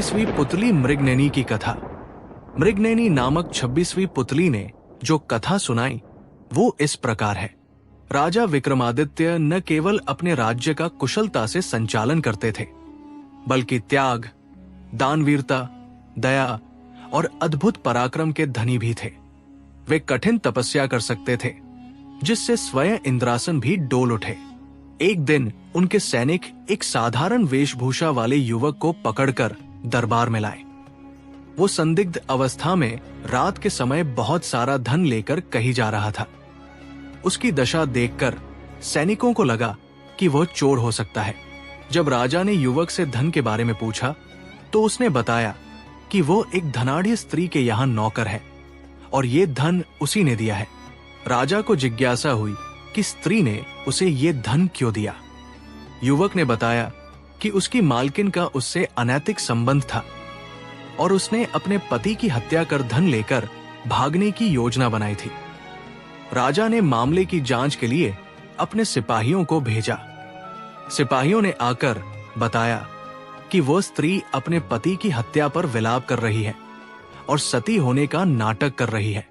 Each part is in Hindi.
26वीं पुतली मृगनयनी की कथा। मृगनयनी नामक 26वीं पुतली ने जो कथा सुनाई वो इस प्रकार है। राजा विक्रमादित्य न केवल अपने राज्य का कुशलता से संचालन करते थे, बल्कि त्याग, दानवीरता, दया और अद्भुत पराक्रम के धनी भी थे। वे कठिन तपस्या कर सकते थे, जिससे स्वयं इंद्रासन भी डोल उठे। एक दिन उनके सैनिक एक साधारण वेशभूषा वाले युवक को पकड़कर दरबार में लाए। वो संदिग्ध अवस्था में रात के समय बहुत सारा धन लेकर कहीं जा रहा था। उसकी दशा देखकर सैनिकों को लगा कि वह चोर हो सकता है। जब राजा ने युवक से धन के बारे में पूछा तो उसने बताया कि वो एक धनाढ़ी स्त्री के यहाँ नौकर है और ये धन उसी ने दिया है। राजा को जिज्ञासा हुई कि स्त्री ने उसे ये धन क्यों दिया। युवक ने बताया कि उसकी मालकिन का उससे अनैतिक संबंध था और उसने अपने पति की हत्या कर धन लेकर भागने की योजना बनाई थी। राजा ने मामले की जांच के लिए अपने सिपाहियों को भेजा। सिपाहियों ने आकर बताया कि वह स्त्री अपने पति की हत्या पर विलाप कर रही है और सती होने का नाटक कर रही है।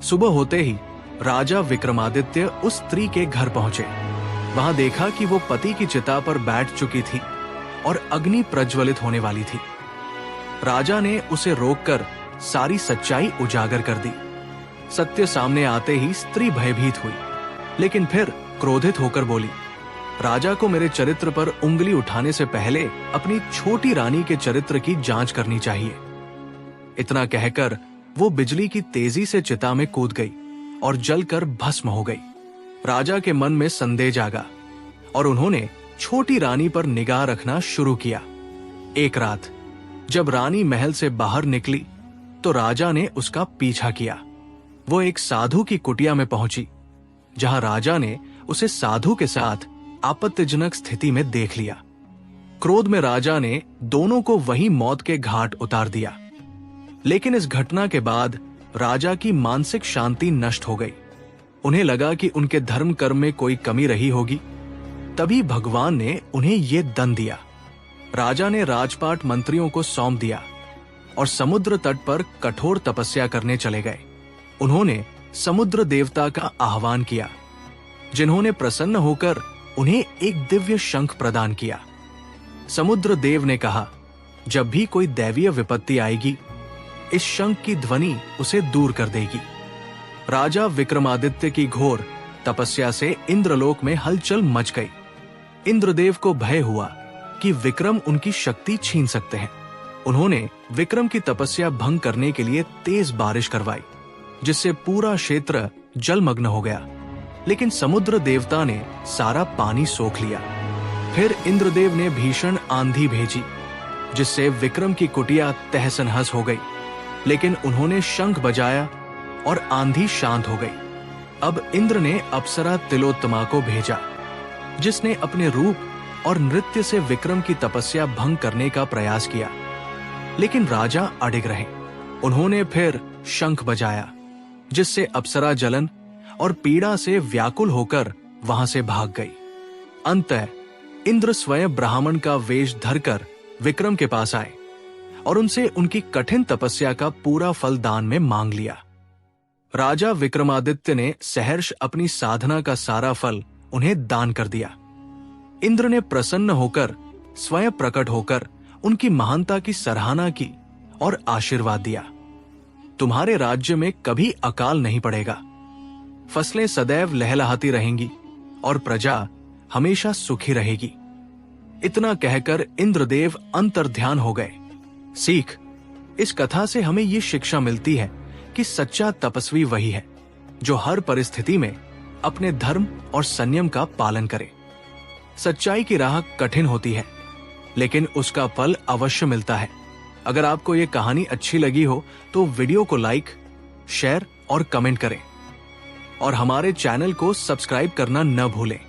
सुबह होते ही राजा विक्रमादित्य उस स्त्री के घर पहुंचे। वहां देखा कि वो पति की चिता पर बैठ चुकी थी और अग्नि प्रज्वलित होने वाली थी। राजा ने उसे रोककर सारी सच्चाई उजागर कर दी। सत्य सामने आते ही स्त्री भयभीत हुई, लेकिन फिर क्रोधित होकर बोली, राजा को मेरे चरित्र पर उंगली उठाने से पहले अपनी छोटी रानी के चरित्र की जांच करनी चाहिए। इतना कहकर वो बिजली की तेजी से चिता में कूद गई और जलकर भस्म हो गई। राजा के मन में संदेह जागा और उन्होंने छोटी रानी पर निगाह रखना शुरू किया। एक रात जब रानी महल से बाहर निकली तो राजा ने उसका पीछा किया। वो एक साधु की कुटिया में पहुंची, जहां राजा ने उसे साधु के साथ आपत्तिजनक स्थिति में देख लिया। क्रोध में राजा ने दोनों को वहीं मौत के घाट उतार दिया। लेकिन इस घटना के बाद राजा की मानसिक शांति नष्ट हो गई। उन्हें लगा कि उनके धर्म कर्म में कोई कमी रही होगी। तभी भगवान ने उन्हें ये दंड दिया। राजा ने राजपाट मंत्रियों को सौंप दिया और समुद्र तट पर कठोर तपस्या करने चले गए। उन्होंने समुद्र देवता का आह्वान किया, जिन्होंने प्रसन्न होकर उन्हें एक दिव्य शंख प्रदान किया। समुद्र देव ने कहा, जब भी कोई दैवीय विपत्ति आएगी, इस शंख की ध्वनि उसे दूर कर देगी। राजा विक्रमादित्य की घोर तपस्या से इंद्रलोक में हलचल मच गई। इंद्रदेव को भय हुआ कि विक्रम उनकी शक्ति छीन सकते हैं। उन्होंने विक्रम की तपस्या भंग करने के लिए तेज बारिश करवाई, जिससे पूरा क्षेत्र जलमग्न हो गया। लेकिन समुद्र देवता ने सारा पानी सोख लिया। फिर इंद्रदेव ने भीषण आंधी भेजी, जिससे विक्रम की कुटिया तहस-नहस हो गई। लेकिन उन्होंने शंख बजाया और आंधी शांत हो गई। अब इंद्र ने अप्सरा तिलोत्तमा को भेजा, जिसने अपने रूप और नृत्य से विक्रम की तपस्या भंग करने का प्रयास किया। लेकिन राजा अडिग रहे। उन्होंने फिर शंख बजाया, जिससे अप्सरा जलन और पीड़ा से व्याकुल होकर वहां से भाग गई। अंततः इंद्र स्वयं ब्राह्मण का वेश धरकर विक्रम के पास आए और उनसे उनकी कठिन तपस्या का पूरा फल दान में मांग लिया। राजा विक्रमादित्य ने सहर्ष अपनी साधना का सारा फल उन्हें दान कर दिया। इंद्र ने प्रसन्न होकर स्वयं प्रकट होकर उनकी महानता की सराहना की और आशीर्वाद दिया। तुम्हारे राज्य में कभी अकाल नहीं पड़ेगा, फसलें सदैव लहलहाती रहेंगी और प्रजा हमेशा सुखी रहेगी। इतना कहकर इंद्रदेव अंतर्ध्यान हो गए। सीख, इस कथा से हमें ये शिक्षा मिलती है कि सच्चा तपस्वी वही है जो हर परिस्थिति में अपने धर्म और संयम का पालन करे। सच्चाई की राह कठिन होती है, लेकिन उसका फल अवश्य मिलता है। अगर आपको ये कहानी अच्छी लगी हो तो वीडियो को लाइक, शेयर और कमेंट करें और हमारे चैनल को सब्सक्राइब करना न भूलें।